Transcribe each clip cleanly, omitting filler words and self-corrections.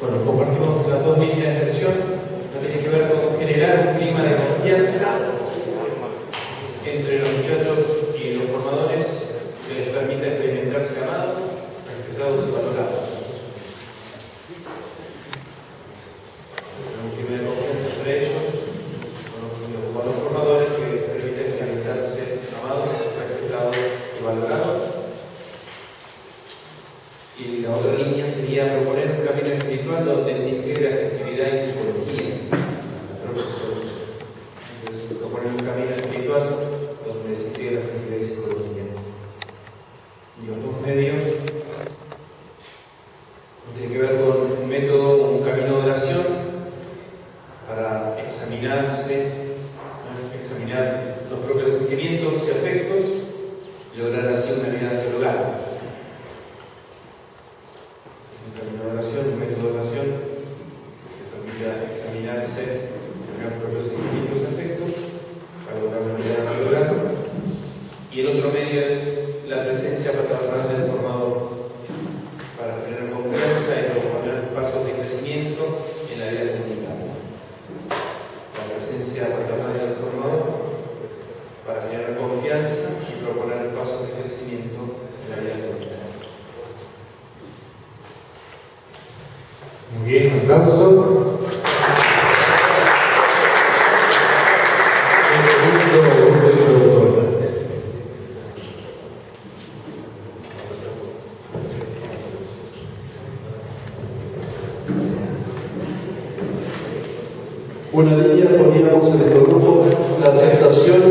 Bueno, compartimos las dos líneas de acción. Una tiene que ver con generar un clima de confianza entre los muchachos y los formadores que les permita experimentarse amados, respetados y valorados. Un clima de confianza entre ellos, con los formadores que les permita experimentarse amados, respetados y valorados. Y la otra línea sería proponer un camino espiritual donde se integra afectividad y psicología, la propia psicología. Entonces, proponer un camino espiritual donde se integra afectividad y psicología. Y los dos medios tienen que ver con un método, un camino de oración para examinarse, examinar los propios sentimientos y afectos y lograr así una vida teológica. Un camino de oración, un método de oración que permita examinar los propios sentimientos y afectos para lograr una vida teológica. Y el otro medio es la presencia paternal del formador para generar confianza y proponer pasos de crecimiento en la vida comunitaria. La presencia paternal del formador para generar confianza y proponer pasos de crecimiento en la vida comunitaria. Muy bien, un aplauso. El segundo grupo introductorio. Una línea poníamos en nuestro grupo la aceptación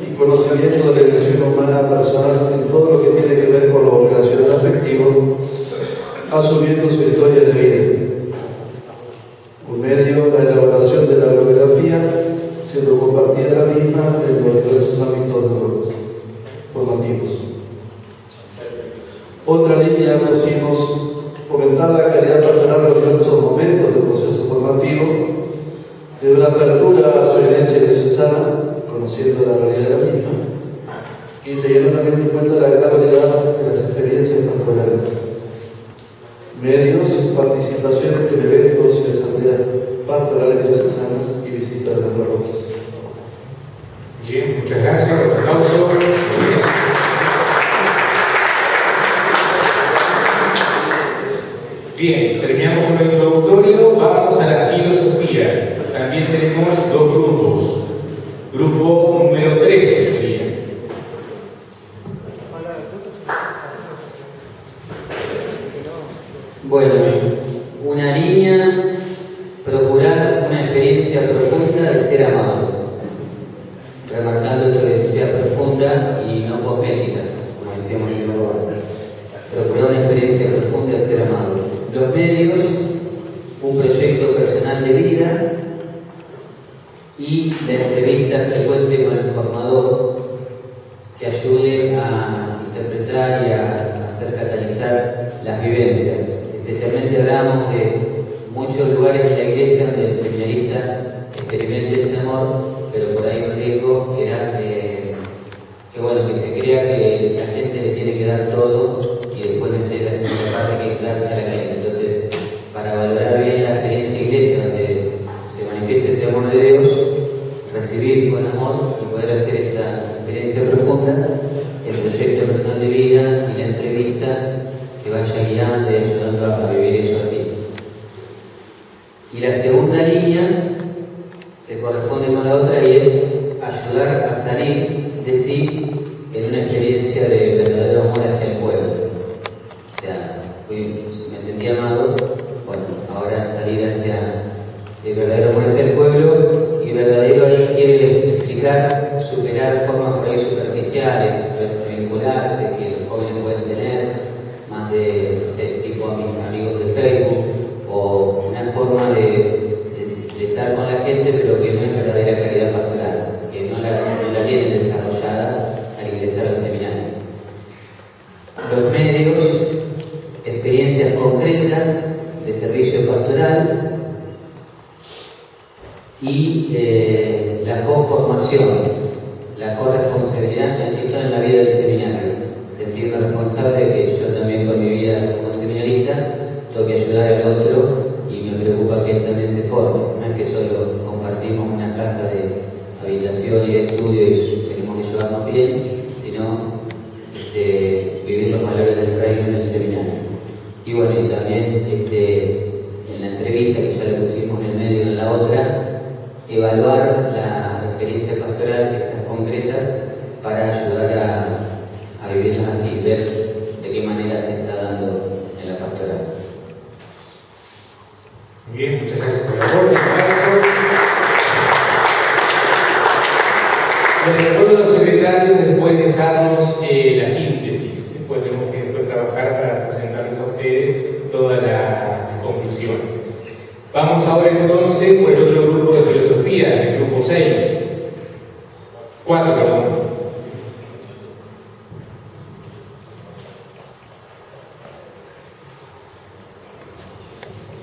y conocimiento de la elección humana personal en todo lo que tiene que ver con lo vocacional afectivo, asumiendo su historia de vida. Un medio, la elaboración de la biografía, siendo compartida la misma en los diversos ámbitos de los formativos. Otra línea pusimos fomentar la calidad pastoral en los diversos momentos del proceso formativo, de una apertura a su herencia diocesana, conociendo la realidad de la misma, y teniendo también en cuenta la gran variedad de las experiencias pastorales. Medios, participación en eventos y asambleas pastorales diocesanas y visitas de las parroquias. Bien, muchas gracias. Un aplauso. Bien, terminamos con lo introductorio, vamos a la filosofía. También tenemos dos grupos. Grupo número 3 sería. Bueno, una línea, procurar una experiencia profunda de ser amado. Remarcando esto de que sea profunda y no cosmética, como decíamos en el lugar. Procurar una experiencia profunda de ser amado. Los medios, un proyecto personal de vida y de entrevistas frecuentes con el formador que ayude a interpretar y a hacer catalizar las vivencias. Especialmente hablamos de muchos lugares en la iglesia donde el seminarista experimente ese amor, pero por ahí un riesgo era que se crea que la gente le tiene que dar todo y después no esté la segunda parte que es darse a la gente. Entonces, para valorar bien la experiencia de iglesia donde se manifiesta ese amor de Dios, recibir con amor y poder hacer esta experiencia profunda, el proyecto personal de vida y la entrevista que vaya guiando y ayudando a vivir eso así. Y la segunda línea se corresponde con la otra y es ayudar a salir de sí en una experiencia de verdadero amor hacia el pueblo. O sea, me sentí amado, bueno, ahora salir hacia el verdadero amor hacia el pueblo, y verdadero alguien quiere explicar, superar formas por ahí superficiales, vincularse, que los jóvenes pueden tener, más de, no sé, tipo amigos de Facebook, o una forma de estar con la gente, pero que no es verdadera caridad pastoral, que no la tienen desarrollada al ingresar al seminario. Los medios, experiencias concretas de servicio pastoral y la conformación, la corresponsabilidad en la vida del seminario. Sentirme responsable de que yo también con mi vida como seminarista tengo que ayudar al otro forma. No es que solo compartimos una casa de habitación y de estudio y tenemos que llevarnos bien, sino vivir los valores del reino en el seminario. Y bueno, y también en la entrevista, que ya lo pusimos en el medio y en la otra, evaluar la experiencia pastoral, estas concretas, para ayudar a vivirlas así, ver de qué manera se está dando en la pastoral. Muy bien, muchas gracias por el aporte. Les recuerdo a los secretarios después dejarnos la síntesis. Después tenemos que trabajar para presentarles a ustedes todas las conclusiones. Vamos ahora entonces por el otro grupo de filosofía, el grupo 4, perdón.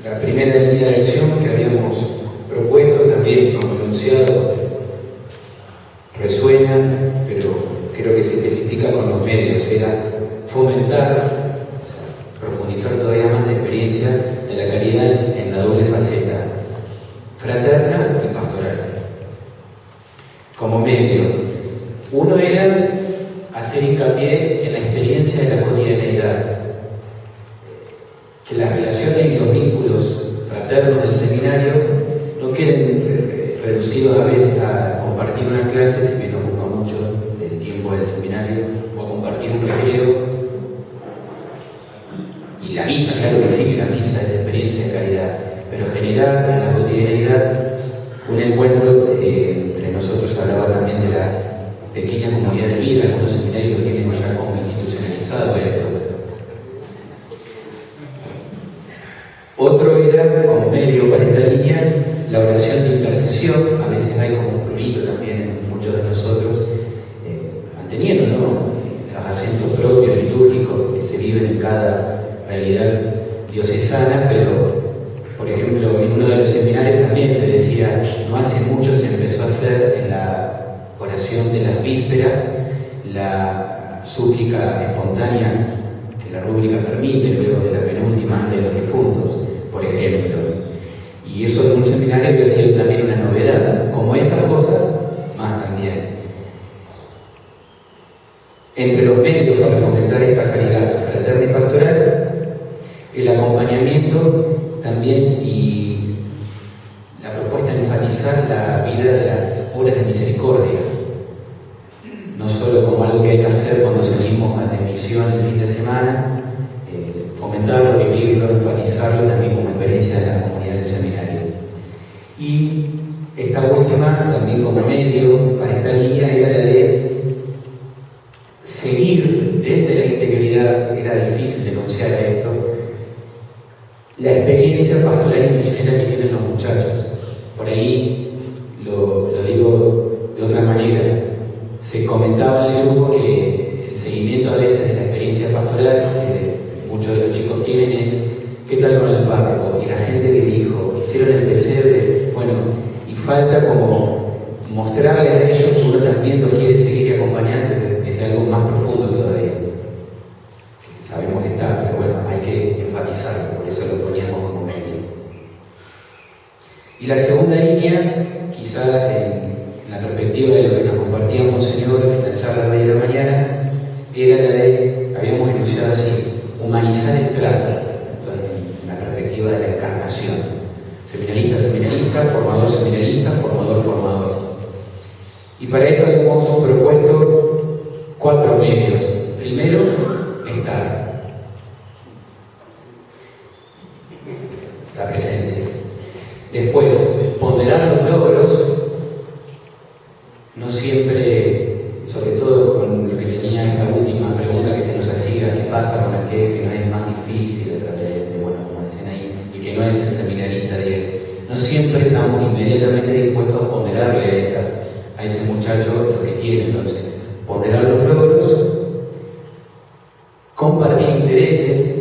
La primera línea de acción que habíamos propuesto también como enunciado resuena, pero creo que se especifica con los medios, era fomentar, profundizar todavía más la experiencia de la caridad en la doble faceta, fraterna y pastoral. Como medio, uno era hacer hincapié en la experiencia de la cotidianeidad, que las relaciones y los vínculos fraternos del seminario no queden reducidos a veces a compartir una clase, si bien nos ocupa mucho el tiempo del seminario, o a compartir un recreo. Y la misa, claro que sí, que la misa es experiencia de caridad, pero generar en la cotidianidad un encuentro entre nosotros. Hablaba también de la pequeña comunidad de vida, algunos seminarios lo tienen ya como institucionalizado esto. Otro era, como medio para esta línea, la oración de intercesión. A veces hay como un prurito también en muchos de nosotros, manteniendo, ¿no?, los acentos propios litúrgicos que se viven en cada realidad diocesana, pero, por ejemplo, en uno de los seminarios también se decía, no hace mucho se empezó a hacer en la oración de las vísperas la súplica espontánea que la rúbrica permite, luego de la penúltima antes de los difuntos, por ejemplo. Y eso en un seminario que ha sido también una novedad. Como esas cosas, más también. Entre los medios para fomentar esta caridad fraterna y pastoral, el acompañamiento también y la propuesta de enfatizar la vida de las obras de misericordia, no solo como algo que hay que hacer cuando salimos de misión el fin de semana, fomentarlo, vivirlo, enfatizarlo también como experiencia de la comunidad del seminario. Y esta última, también como medio para esta línea, era la de seguir desde la integridad. Era difícil denunciar a esto, la experiencia pastoral y misionera que tienen los muchachos. Por ahí lo digo de otra manera. Se comentaba en el grupo que el seguimiento a veces de la experiencia pastoral que muchos de los chicos tienen es ¿qué tal con el párroco? Y la gente que dijo, hicieron el pesebre, bueno, y falta como mostrarles a ellos que uno también lo quiere seguir y acompañar desde algo más profundo todavía. Que sabemos que está, pero bueno, hay que enfatizarlo, por eso lo poníamos como medio. Y la segunda línea, quizás en la perspectiva de lo que nos compartía Monseñor en la charla de la mañana, era la de, habíamos enunciado así, humanizar el trato, entonces, en la perspectiva de la encarnación. Seminarista, seminarista, formador, seminarista, formador, formador. Y para esto hemos propuesto 4 medios. Primero, estar. La presencia. Después, ponderar los logros. No siempre, sobre todo con lo que tenía esta última pregunta que se nos hacía, ¿qué pasa con aquel que no es más difícil bueno, como dicen ahí, y que no es el seminarista 10? No siempre estamos inmediatamente dispuestos a ponderarle a ese muchacho lo que tiene. Entonces, ponderar los logros, compartir intereses.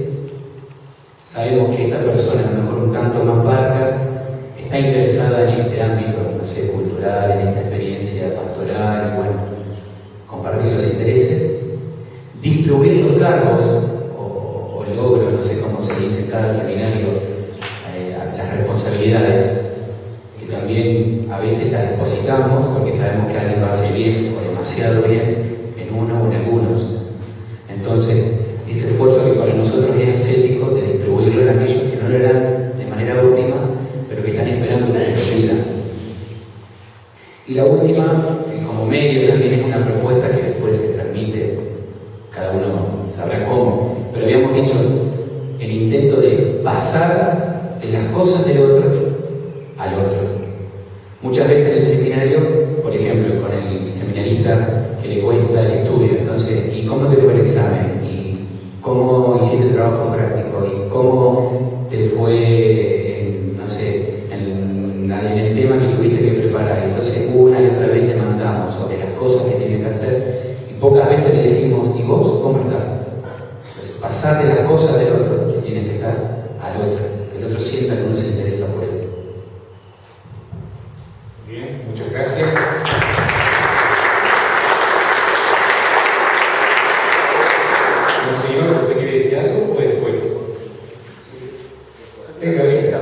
Sabemos que esta persona, a lo mejor un tanto más parca, está interesada en este ámbito, no sé, cultural, en esta experiencia pastoral, y bueno, compartir los intereses, distribuir los cargos o logros, no sé cómo se dice en cada seminario, las responsabilidades, también a veces la depositamos porque sabemos que alguien lo hace bien o demasiado bien en uno o en algunos. Entonces, ese esfuerzo que para nosotros es ascético de distribuirlo en aquellos que no lo harán de manera óptima, pero que están esperando que se decidan. Y la última, como medio, también es una propuesta que después se transmite, cada uno sabrá cómo, pero habíamos hecho el intento de pasar de las cosas del otro al otro. Muchas veces en el seminario, por ejemplo, con el seminarista que le cuesta el estudio, entonces, ¿y cómo te fue el examen? ¿Y cómo hiciste el trabajo práctico? ¿Y cómo te fue, no sé, en el tema que tuviste que preparar? Entonces, una y otra vez le mandamos sobre las cosas que tiene que hacer y pocas veces le decimos, ¿y vos cómo estás? Entonces, pasar de las cosas del otro, que tiene que estar al otro, que el otro sienta que uno se interesa por él. Bien, muchas gracias. Señor, ¿usted quiere decir algo o después? Venga, venga.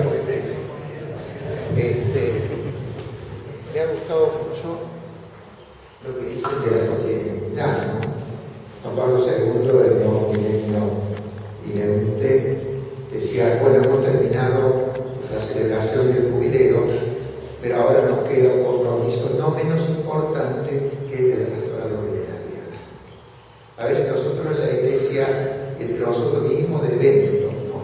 Me ha gustado mucho lo que dice de la cotidianidad, ¿no? Juan Pablo II, el nuevo milenio inherente, decía, bueno, hemos terminado la celebración del jubileo, pero ahora nos queda un compromiso no menos importante que el de la pastoral ordinaria. A veces nosotros en la Iglesia, entre nosotros mismos, de eventos, ¿no?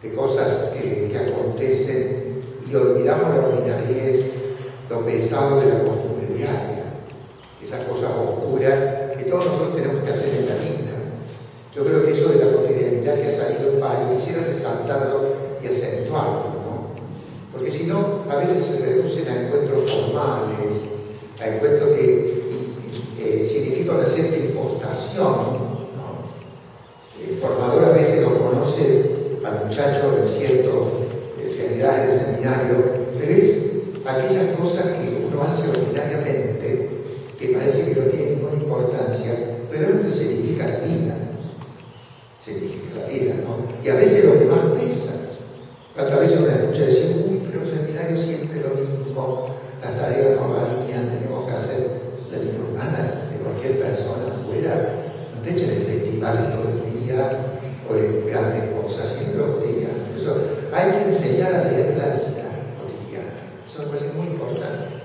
De cosas que acontecen y olvidamos la ordinariez, lo pesado de la costumbre diaria, esas cosas oscuras que todos nosotros tenemos que hacer en la vida. Yo creo que eso de la cotidianidad que ha salido en varios, quisiera resaltarlo y acentuarlo, ¿no? Porque si no, a veces se reducen a encuentros formales, a encuentros que significan una cierta impostación, ¿no? El formador a veces lo conoce al muchacho en ciertas realidades del seminario, pero es aquellas cosas que uno hace ordinariamente, que parece que no tienen ninguna importancia, pero esto significa la vida. Significa la vida, ¿no? Y a veces lo que más pesa. ¿Cuántas veces uno escucha decir, uy, pero el seminario siempre lo mismo, las tareas no varían, tenemos que hacer la vida humana de cualquier persona afuera, no te echen el festival todo el día, o de grandes cosas, sino lo cotidiano. Por eso hay que enseñar a leer la vida cotidiana. Eso me parece muy importante.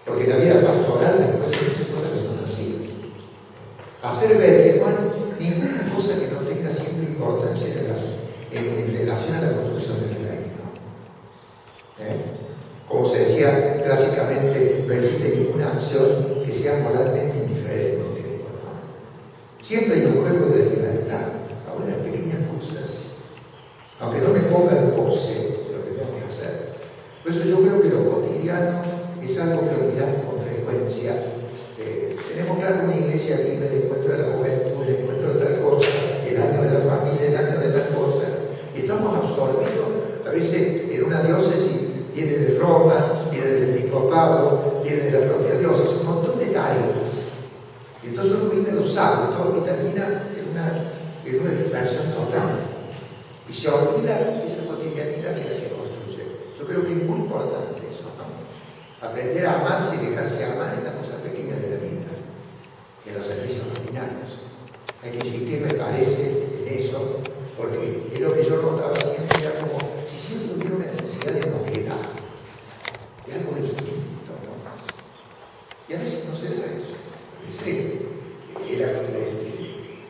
Porque en la vida pastoral después hay muchas cosas que son así. Hacer ver que no hay ninguna cosa que no tenga siempre importancia en relación a la construcción del reino. Como se decía clásicamente, no existe ninguna acción que sea moralmente indiferente. Siempre hay un juego de la libertad, aún en pequeñas cosas. Aunque no me ponga en pose de lo que tengo que hacer. Por eso yo creo que lo cotidiano es algo que olvidamos con frecuencia. Tenemos claro una iglesia vive el encuentro de la juventud, el encuentro de tal cosa, el año de la familia, el año de tal cosa. Y estamos absorbidos. A veces en una diócesis viene de Roma, viene del episcopado, viene de la propia diócesis, un montón de tareas. Y entonces uno viene los hábitos y termina en una dispersión total. Y se olvida esa cotidianidad que es la que construye. Yo creo que es muy importante eso, ¿no? Aprender a amarse y dejarse amar en las cosas pequeñas de la vida, en los servicios ordinarios. Hay que insistir, me parece, en eso, porque es lo que yo notaba siempre, era como si siempre hubiera una necesidad de novedad, de algo distinto, ¿no? Y a veces no se da eso. A veces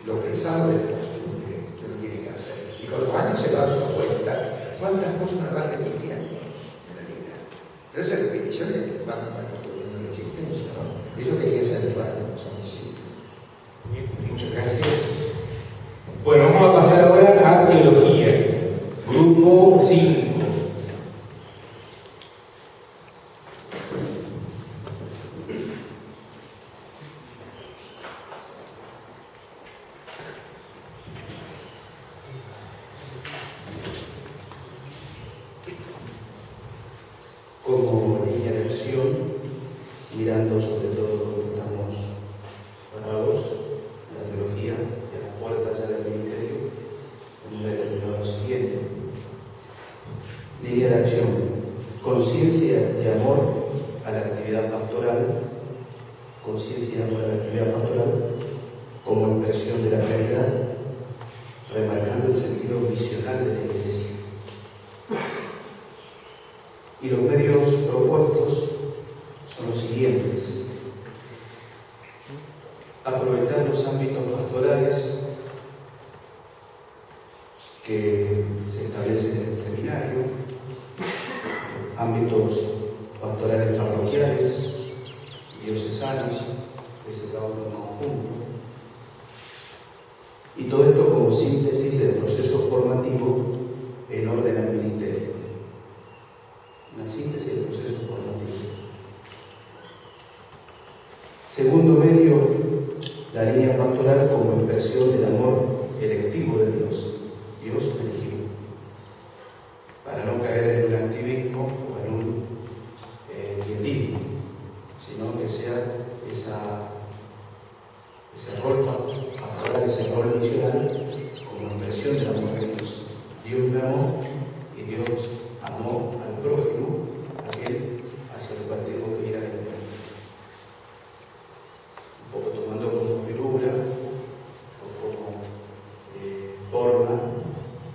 lo pesado de la costumbre que uno tiene que hacer. Y con los años se va dando cuenta cuántas cosas uno va repitiendo en la vida. Pero esas repeticiones van construyendo la existencia, ¿no? Eso quería acentuar, ¿no? Son discípulos. Muchas gracias. Bueno, vamos a pasar ahora a teología. Grupo 5. Como niña de acción, mirando sobre todo conciencia para la actividad pastoral como expresión de la caridad, remarcando el sentido misional de la Iglesia. Y los medios propuestos son los siguientes: aprovechar los ámbitos pastorales que se establecen en el seminario, ámbitos pastorales parroquiales, diocesanos, que se trabajan en conjunto, y todo esto como síntesis del proceso formativo en orden al ministerio. Una síntesis del proceso formativo. Segundo medio, la línea pastoral como expresión del amor electivo de Dios, Dios elegido, para no caer en un activismo o en un quietismo, sino que sea ese rol pastoral, ese rol misional como expresión del amor de Dios. Dios me amó y Dios amó al prójimo, aquel hacia el cual tengo que ir a alimentar. Un poco tomando como figura o como forma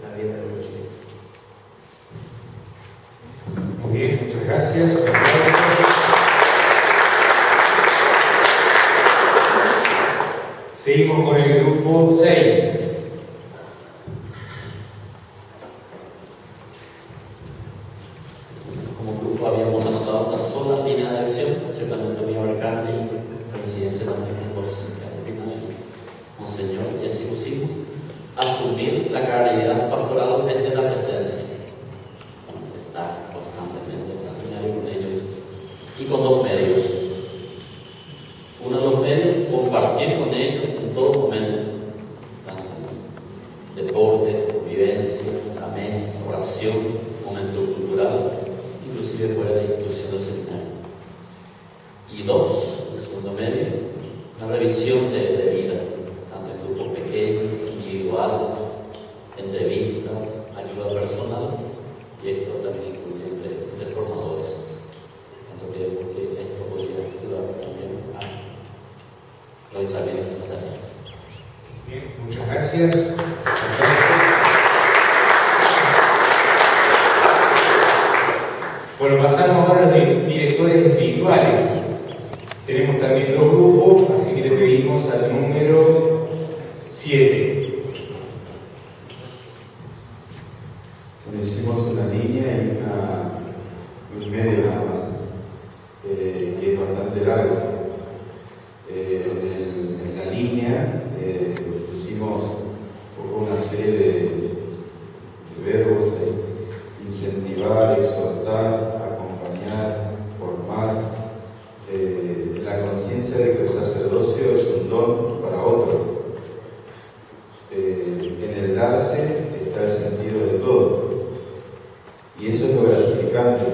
la vida de los chicos. Muy bien, muchas gracias. Seguimos con el grupo 6. Como grupo habíamos anotado una sola línea de acción, ciertamente mi alcalde y presidencia también los y Monseñor, y así pusimos: asumir la caridad pastoral desde la presencia. Estar constantemente en el seminario con ellos y con dos medios. Uno de los medios, compartir con ellos en todo momento, tanto deporte, convivencia, la mesa, oración, momento cultural, inclusive fuera de la institución del seminario. Y dos, el segundo medio, una revisión de vida, tanto en grupos pequeños, individuales, entrevistas, ayuda personal, y esto también incluye entre formadores. Tanto creemos que esto podría ayudar también a realizar bien esta tarea. Bien, muchas gracias. Bueno, pasamos ahora a los directores espirituales. Tenemos también dos grupos, así que le pedimos al número 7. Bueno, hicimos una línea y un medio nada más, que es bastante largo. En la línea pusimos una serie de verbos: incentivar, exhortar, acompañar, formar, la conciencia de que el sacerdocio es un don para otro. En el darse está el sentido de todo, y eso es lo gratificante.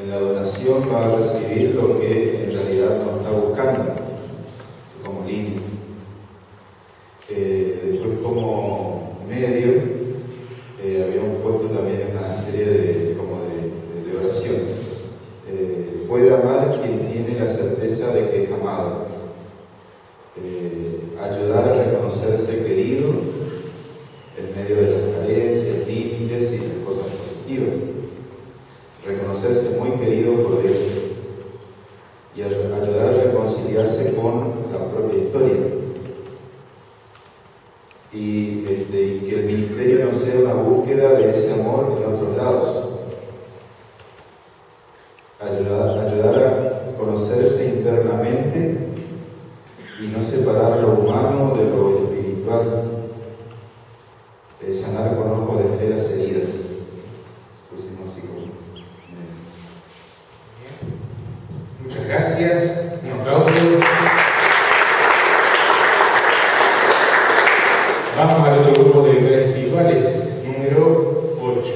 En la donación va a recibir lo que en realidad no está buscando, como línea. Después, como medio, habíamos puesto también una serie de oración. Puede amar quien tiene la certeza de que es amado. Ayudar a reconocerse querido en medio de las carencias, límites y las cosas positivas. Reconocerse muy querido por Dios y ayudar a reconciliarse con la propia historia. Y que el ministerio no sea una búsqueda de ese amor en otros lados. Ayudar a conocerse internamente y no separar lo humano de lo espiritual. Sanar con ojos de fe las heridas. Pusimos así como. Muchas gracias. Un aplauso. Vamos al otro grupo de directores espirituales, número 8.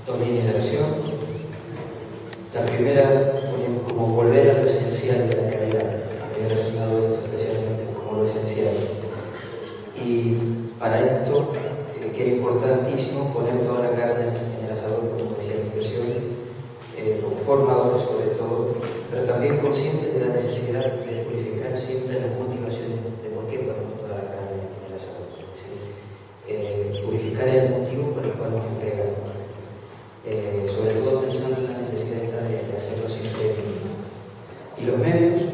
Dos líneas de oración. La primera ponemos como volver a lo esencial de la caridad. Había relacionado esto especialmente como lo esencial. Y para esto, que era importantísimo poner toda la carne siempre las motivaciones de por qué ponemos toda la carne en la salud. Purificar el motivo por el cual nos entregamos. Sobre todo pensando en la necesidad de hacerlo siempre mínimo. Y los medios,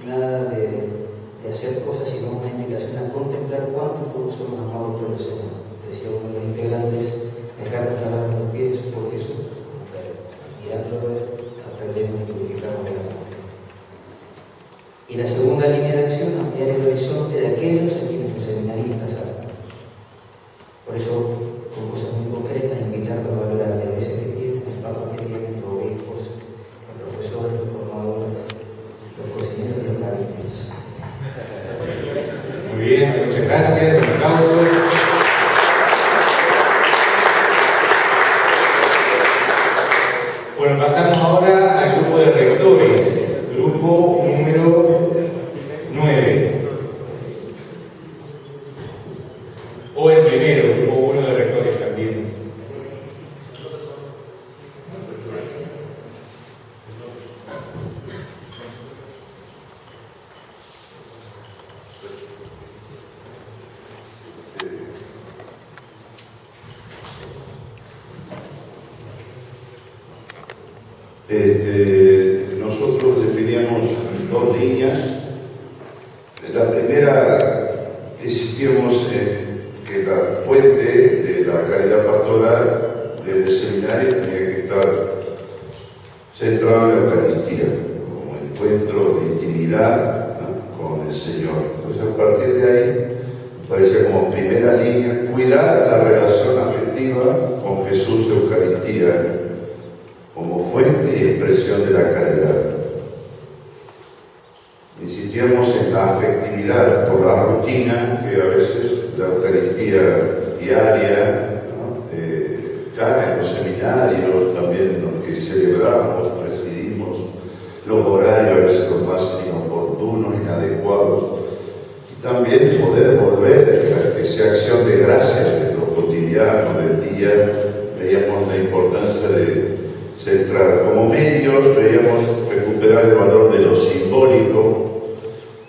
nada de hacer cosas, sino una invitación a contemplar cuánto todos somos amados por el Señor. Decía uno de los integrantes, dejarnos lavar los pies por Jesús. Mirándolo, aprendemos y purificamos el amor. Y la segunda línea de acción, ampliar el horizonte de aquellos a quienes los seminaristas hablan. Por eso, con cosas muy concretas, invitarlos a valorar la iglesia que tienen, el papa que tienen, los obispos, los profesores, los formadores, los cocineros y los carpinteros. Muy bien, muchas gracias. Un aplauso. Bueno, pasamos ahora al grupo de rectores, grupo número 9. O el primero, grupo 1 de rectores también. Nosotros definíamos dos líneas. La primera, insistíamos en que la fuente de la caridad pastoral del seminario tenía que estar centrada en la Eucaristía, como encuentro de intimidad, ¿no?, con el Señor. Entonces, a partir de ahí, parecía como primera línea, cuidar la relación afectiva con Jesús y Eucaristía como fuente y expresión de la caridad. Insistíamos en la afectividad por la rutina, que a veces la Eucaristía diaria, ¿no?, cae en los seminarios, también en los que celebramos, presidimos, los horarios a veces los más inoportunos, inadecuados, y también poder volver a esa acción de gracia de lo cotidiano, del día. Veíamos la importancia de centrar como medios, veíamos recuperar el valor de lo simbólico,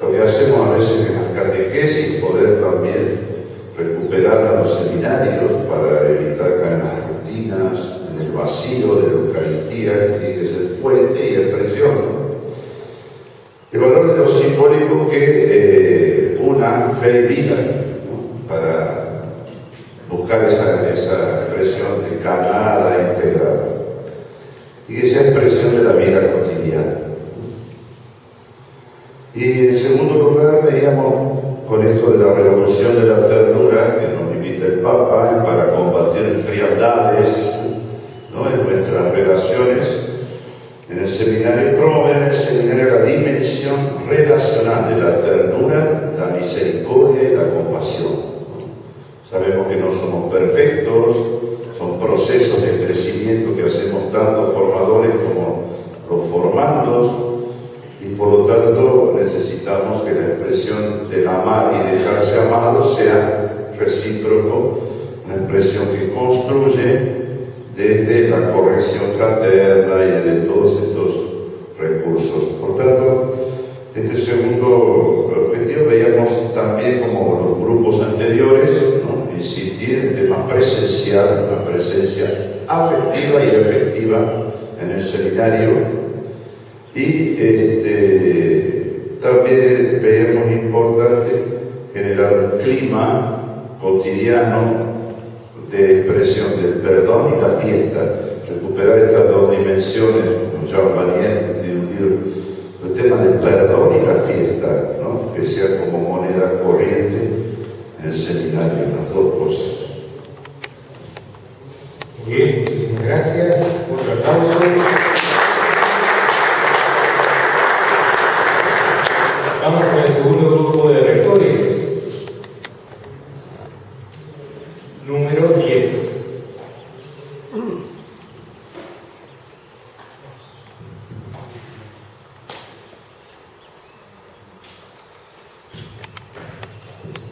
lo que hacemos a veces en las catequesis, poder también recuperar a los seminarios para evitar caer en las rutinas, en el vacío de la Eucaristía, que tiene que ser fuente y expresión, ¿no? El valor de lo simbólico que una fe y vida, ¿no?, para buscar esa expresión encarnada, integrada, y esa expresión de la vida cotidiana. Y en segundo lugar veíamos con esto de la revolución de la ternura que nos invita el Papa para combatir frialdades, ¿no?, en nuestras relaciones. En el seminario, promover en el seminario la dimensión relacional de la ternura, la misericordia y la compasión. Sabemos que no somos perfectos, son procesos de crecimiento que hacemos tanto formadores como los formandos, y por lo tanto necesitamos que la expresión del amar y dejarse amado sea recíproco, una expresión que construye desde la corrección fraterna y desde todos estos recursos. Por tanto, este segundo objetivo veíamos también, como los grupos anteriores, ¿no?, insistir en el tema presencial, una presencia afectiva y efectiva en el seminario, y también veíamos importante generar un clima cotidiano de expresión del perdón y la fiesta, recuperar estas dos dimensiones, como Jean Vanier tiene un libro, el tema del perdón y la fiesta, ¿no?, que sea como moneda corriente en el seminario, las dos cosas. Muy bien, muchísimas gracias. Otro aplauso. Vamos con el segundo grupo de rectores, número 10.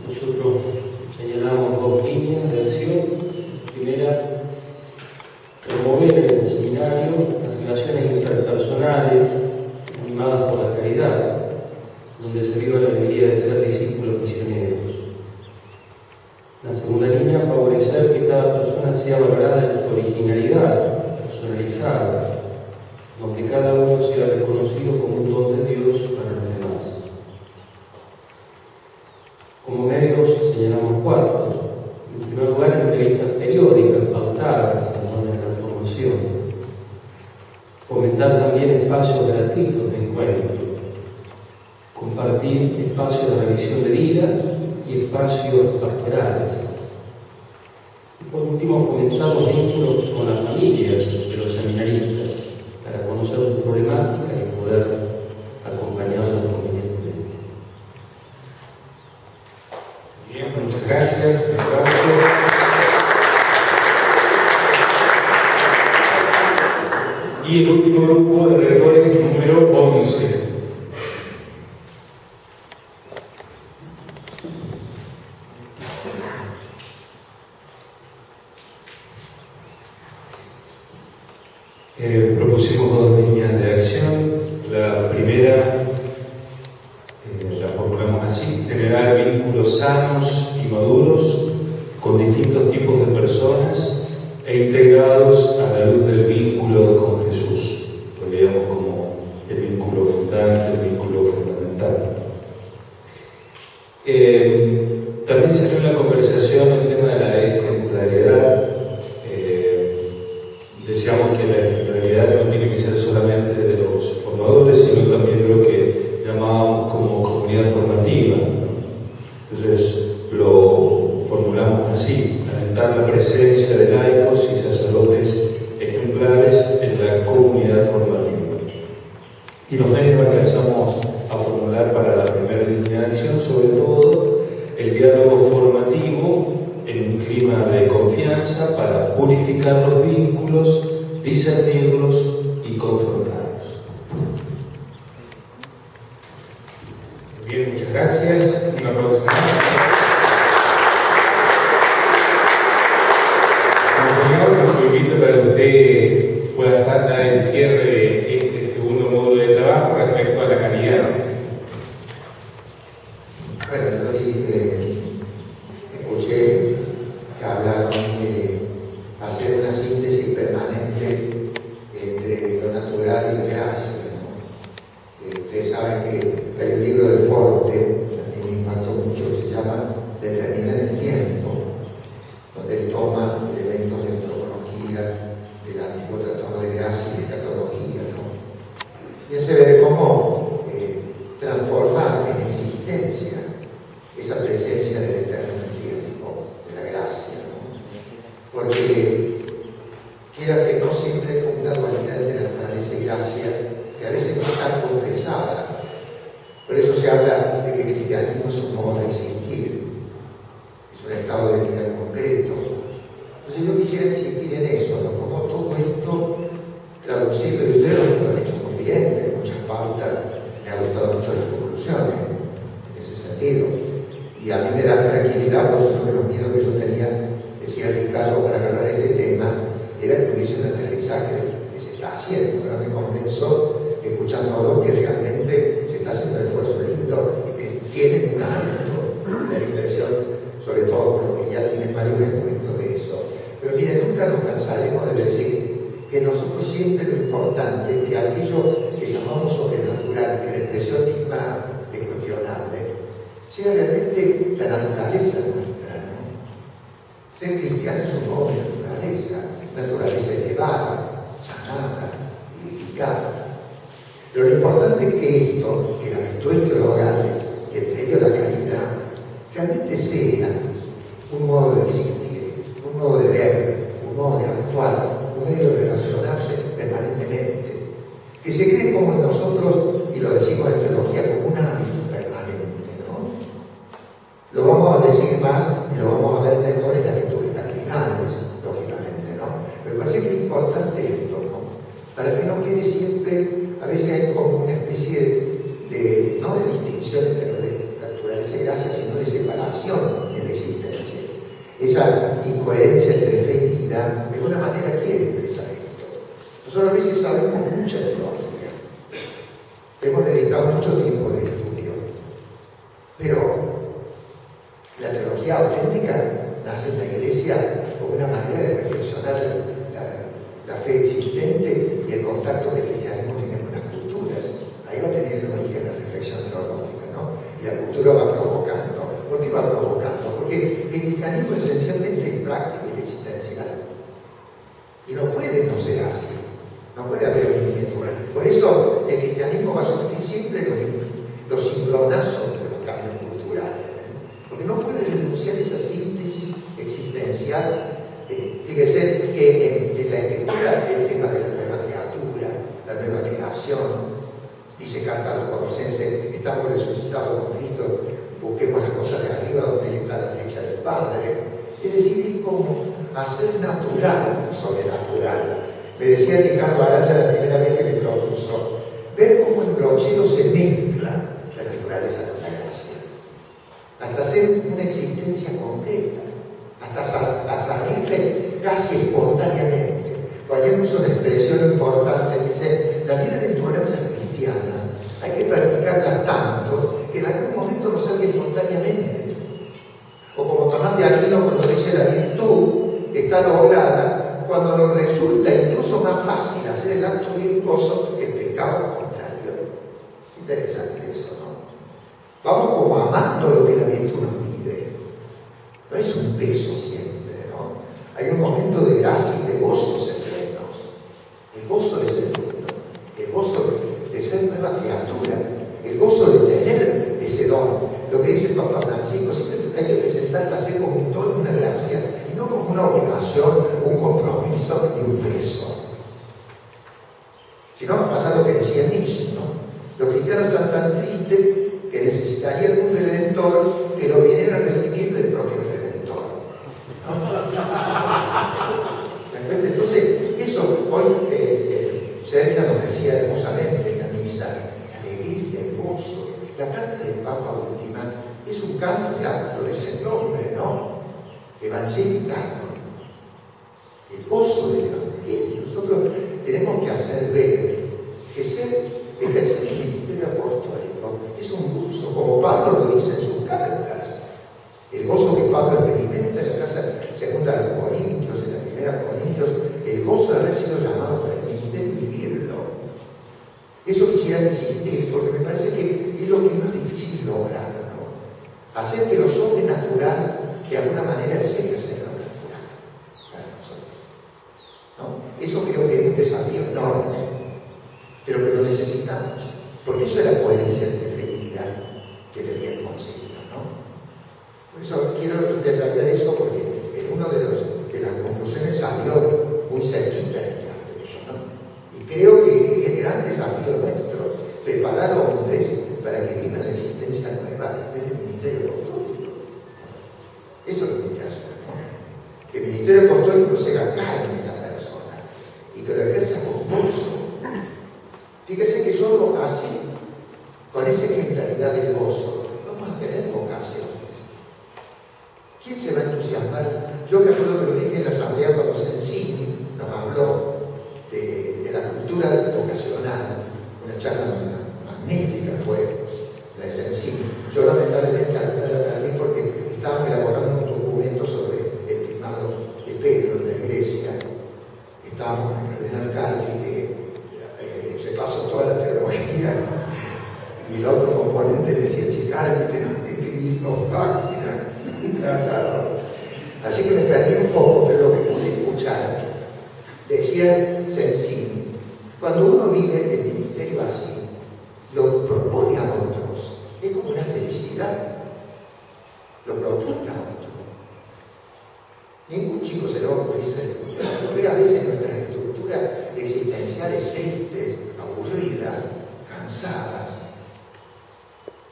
Nosotros señalamos dos líneas de acción. Primera, promover en el seminario las relaciones interpersonales animadas por la caridad. donde se viva la alegría de ser discípulos misioneros. La segunda línea, favorecer que cada persona sea valorada en su originalidad, personalizada, donde cada uno sea reconocido como un don de Dios para los demás. Como medios señalamos 4. En primer lugar, entrevistas periódicas, pautadas, en la formación. Fomentar también espacios gratuitos de encuentro. Compartir espacios de revisión de vida y espacios pastorales. Y por último, fomentar los vínculos con las familias de los seminaristas para conocer su problemática y poder acompañarlos convenientemente. Bien, muchas gracias. Y el último grupo de rectores, número 11. Propusimos 2 líneas de acción. La primera la formulamos así: generar vínculos sanos y maduros con distintos tipos de personas e integrados a la luz del vínculo con Jesús, que veamos como el vínculo fundante, el vínculo fundamental. También salió en la conversación el tema de la ejemplaridad. Decíamos que la realidad no tiene que ser solamente de los formadores, sino también de lo que llamábamos como comunidad formativa. Entonces lo formulamos así: alentar la presencia de laicos y sacerdotes ejemplares en la comunidad formativa. Y los medios alcanzamos a formular para la primera línea de acción, sobre todo, el diálogo formativo en un clima de confianza para purificar los vínculos, discernirlos y confrontarlos. Bien, muchas gracias. Un aplauso. Señor, lo invito para que usted pueda dar el cierre de este segundo módulo de trabajo respecto a la calidad. Bueno, yo escuché que hablaron de hacer una síntesis permanente entre lo natural y la gracia, ¿no? Ustedes saben que hay un libro de Forte, a mí me impactó mucho, que se llama Determinar el tiempo, donde él toma elementos de antropología, del antiguo tratado de gracia y de escatología, ¿no? Y él se ve cómo transformar en existencia esa presencia del eterno en el tiempo, de la gracia, ¿no? Porque quiera que no siempre es como una dualidad entre naturaleza y gracia, que a veces no está confesada. Por eso se habla de que el cristianismo es un modo de existir, es un estado de vida concreto. Entonces yo quisiera insistir en eso, ¿no? Como todo esto traducible, y ustedes lo han hecho muy bien, hay muchas pautas, me ha gustado mucho las conclusiones en ese sentido. Y a mí me da tranquilidad, porque uno de los miedos que yo tenía, decía Ricardo, para agarrar este tema, era que hubiese un aterrizaje que se está haciendo. Ahora me convenzo, escuchándolo, que realmente se está haciendo un esfuerzo lindo y que tienen un hábito de la impresión, sobre todo por lo que ya tienen varios encuentros de eso. Pero miren, nunca nos cansaremos de decir que nosotros siempre lo importante es que aquello que llamamos sobrenatural, que la expresión misma es cuestionable, sea realmente la naturaleza nuestra, ¿no? Ser cristiano es un modo de naturaleza elevada, sanada, vivificada. Pero lo importante es que esto, que las virtudes teologales, y entre ellos la caridad, realmente sea un modo de existir, un modo de ver, un modo de actuar, un medio de relacionarse permanentemente, que se cree como en nosotros, y lo decimos en teología, como un hábito permanente, ¿no? Lo vamos a decir más y lo vamos a ver mejor en las virtudes cardinales, lógicamente, ¿no? Pero me parece que es importante esto, ¿no? Para que no quede siempre, a veces hay como una especie de, no de distinción entre la naturaleza y gracia, sino de separación en la existencia. Esa incoherencia entre fe y vida, de alguna manera quiere expresar esto. Nosotros a veces sabemos mucha teología, hemos dedicado mucho tiempo de estudio, contacto que el cristianismo tiene con las culturas. Ahí va a tener el origen la reflexión teológica, ¿no? Y la cultura va provocando. ¿Por qué va provocando? Porque el cristianismo esencialmente es práctico y existencial. Y no puede no ser así. No puede haber un inquietud. Por eso el cristianismo va a sufrir siempre los cimbronazos de los cambios culturales. Porque no puede renunciar a esa síntesis existencial. Fíjese que en la Escritura el tema de la nueva criatura, la nueva creación, dice carta a los Colosenses, estamos resucitados con Cristo, busquemos las cosas de arriba donde Él está a la derecha del Padre. Es decir, es como hacer natural lo sobrenatural. Me decía Ricardo Araya la primera vez que me propuso, ver cómo en brochero se mezcla la naturaleza con la gracia, hasta hacer una existencia concreta, hasta salirle casi espontáneamente. Ayer puso una expresión importante, dice, las bienaventuranzas cristianas hay que practicarlas tanto que en algún momento nos salga espontáneamente. O como Tomás de Aquino cuando dice la virtud está lograda cuando nos resulta incluso más fácil hacer el acto virtuoso que el pecado contrario. Interesante eso, ¿no? Vamos como amando lo que la virtud nos pide. No es un peso siempre, ¿no? Hay un momento de gracia y de gozo serenos. El gozo de ser bueno, el gozo de ser nueva criatura, el gozo de tener ese don. Lo que dice el Papa Francisco, siempre hay que presentar la fe como un don, una gracia, y no como una obligación, un compromiso y un peso. Si no, va a pasar lo que decía Nietzsche, ¿no? Los cristianos están tan tristes que necesitarían un redentor que lo viniera a redimir del propio redentor. ¿No? Entonces, eso hoy Sergio nos decía hermosamente en la misa, la alegría, el gozo. La carta del Papa última es un canto, ya lo dice el nombre, ¿no? Evangelicano. El gozo del Evangelio. Nosotros tenemos que hacer ver que ejercer el ministerio apostólico es un gozo, como Pablo lo dice en sus cartas. El gozo que Pablo experimenta en la casa segunda de los Corintios, en la primera de Corintios, el gozo de haber sido llamado para el ministerio y vivirlo. Eso quisiera insistir, porque me parece que es lo que es más difícil lograr, ¿no? Hacer que lo sobrenatural, de alguna manera, llegue a ser lo natural para nosotros, ¿no? Eso creo que es un desafío enorme, pero que lo necesitamos, porque eso es la coherencia entre fe y vida que debían conseguir, ¿no? Por eso quiero detallar eso, porque en una de las conclusiones salió muy cerquita de este aspecto, ¿no? Y creo que es el gran desafío nuestro, preparar hombres para que vivan la existencia nueva desde el ministerio apostólico. Eso es lo que hay que hacer, ¿no? Que el ministerio apostólico se haga carne en la persona y que lo ejerza con gozo. Fíjense que solo así, con esa ejemplaridad del gozo, vamos a tener vocaciones. ¿Quién se va a entusiasmar? Yo me acuerdo que lo dije en la asamblea cuando Sensini nos habló de la cultura vocacional, una charla magnífica fue la de Sensini. Yo lamentablemente alguna la perdí porque estábamos elaborando un documento sobre el primado de Pedro en la iglesia. Estábamos con el cardenal Carli que repasó toda la teología y el otro componente decía, Carli, tenemos que escribir 2 páginas, un tratado. Así que me perdí un poco, pero lo que pude escuchar decía Sensini, cuando uno vive el ministerio así, lo propone a otros, es como una felicidad, lo propone a otros. Ningún chico se le va a ocurrir ser cuidado. Porque a veces nuestras estructuras existenciales tristes, aburridas, cansadas.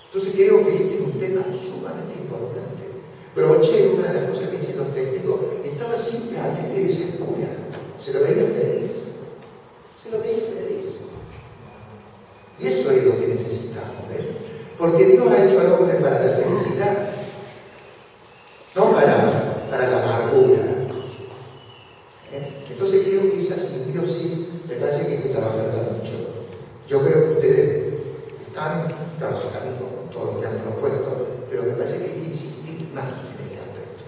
Entonces creo que este es un tema sumamente importante. Brochero, una de las cosas que dicen los testigos, estaba siempre alegre de ser cura. Se lo veía feliz. Se lo veía feliz. Y eso es lo que necesitamos, ¿eh? Porque Dios ha hecho al hombre para la felicidad, no para la amargura. Entonces creo que esa simbiosis me parece que hay que trabajarla mucho. Yo creo que ustedes están trabajando con todo lo que han propuesto, pero me parece que hay que insistir más en este aspecto.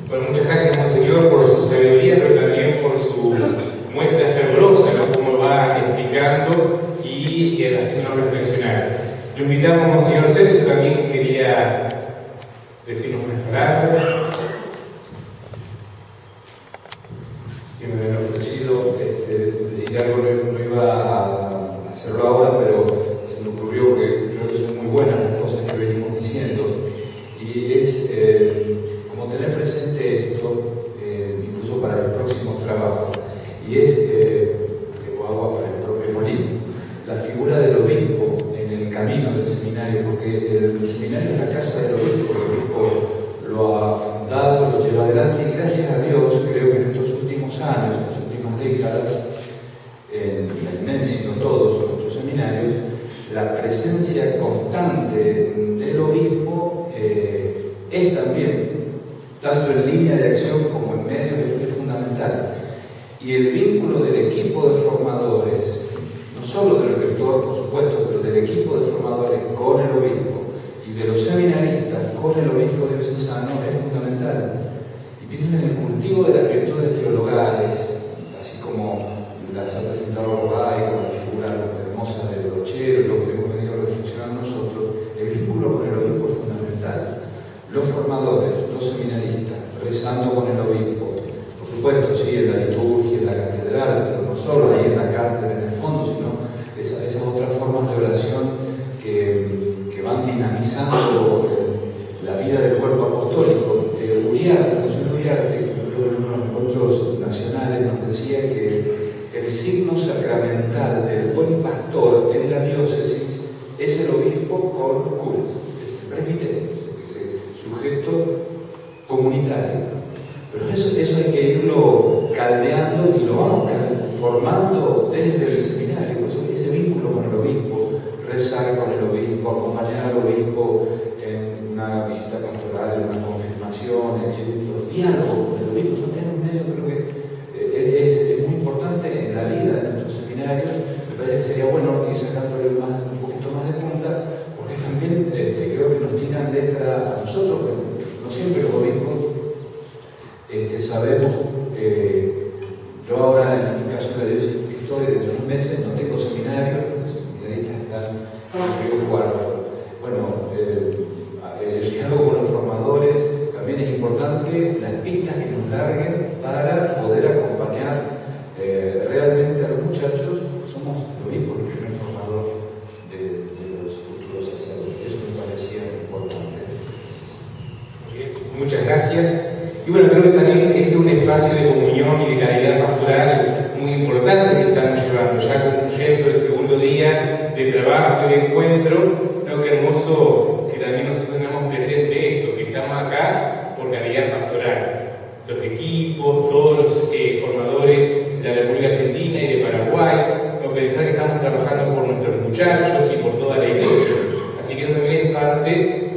Bueno, muchas gracias, Monseñor, por su sabiduría, pero también por su que me habían ofrecido decir algo, no iba a hacerlo ahora, pero se me ocurrió que creo que son muy buenas las cosas que venimos diciendo, y es como tener presente esto, incluso para los próximos trabajos, y es, tengo agua para el propio molino, la figura del obispo en el camino del seminario, porque el seminario es la casa del obispo, el obispo lo ha fundado, lo lleva adelante, y gracias a Dios, creo que en estos últimos años, en estas últimas décadas, en la inmensidad de todos nuestros seminarios, la presencia constante del obispo es también, tanto en línea de acción como en medios, es fundamental. Y el vínculo del equipo de formadores, no solo del rector, por supuesto, pero del equipo de formadores con el obispo y de los seminaristas con el obispo diocesano es fundamental. Y piensen en el cultivo de las virtudes teologales, así como las ha presentado Rogay con la figura hermosa del brochero y lo que hemos venido reflexionando nosotros. El vínculo con el obispo es fundamental. Los formadores, los seminaristas, rezando con el obispo, por supuesto, sí, en la liturgia, en la catedral, pero no solo ahí en la cátedra, en el fondo, sino esas otras formas de oración que van dinamizando la vida del cuerpo apostólico. Uriarte, el señor Uriarte, en uno de los encuentros nacionales, nos decía que el signo sacramental del buen pastor en la diócesis es el obispo con curas, es el presbiterio, ese sujeto comunitario. Pero eso hay que irlo caldeando y lo vamos formando desde el seminario. Por eso ese vínculo con el obispo, rezar con el obispo, acompañar al obispo en una visita pastoral, en una confirmación, en los diálogos con el obispo son un medio, creo que es muy importante en la vida de nuestros seminarios. Me parece que sería bueno ir sacándole un poquito más de punta, porque también creo que nos tiran letra a nosotros, pero no siempre los obispos sabemos. Yo ahora, en mi caso de la diócesis que estoy desde unos meses, no tengo seminario, los seminaristas están en el Río Cuarto. Bueno, el diálogo con los formadores también es importante, las pistas que nos larguen para poder acompañar realmente a los muchachos. Somos lo mismo el primer formador de los futuros sacerdotes. Eso me parecía importante. Muchas gracias. Y bueno, creo que también este es un espacio de comunión y de caridad pastoral muy importante que estamos llevando, ya concluyendo el segundo día de trabajo y de encuentro. Creo que hermoso que también nosotros tengamos presente esto, que estamos acá por caridad pastoral. Los equipos, todos los formadores de la República Argentina y de Paraguay, no pensar que estamos trabajando por nuestros muchachos y por toda la iglesia. Así que eso también es parte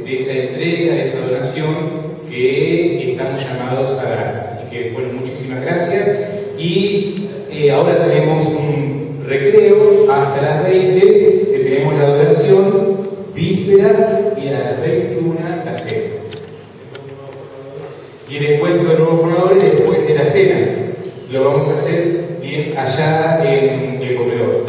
de esa entrega, de esa donación que estamos llamados a dar. Así que, bueno, muchísimas gracias. Y ahora tenemos un recreo hasta las 20, que tenemos la adoración, vísperas, y a las 21 la cena. Y el encuentro de nuevos formadores después de la cena. Lo vamos a hacer bien allá en el comedor.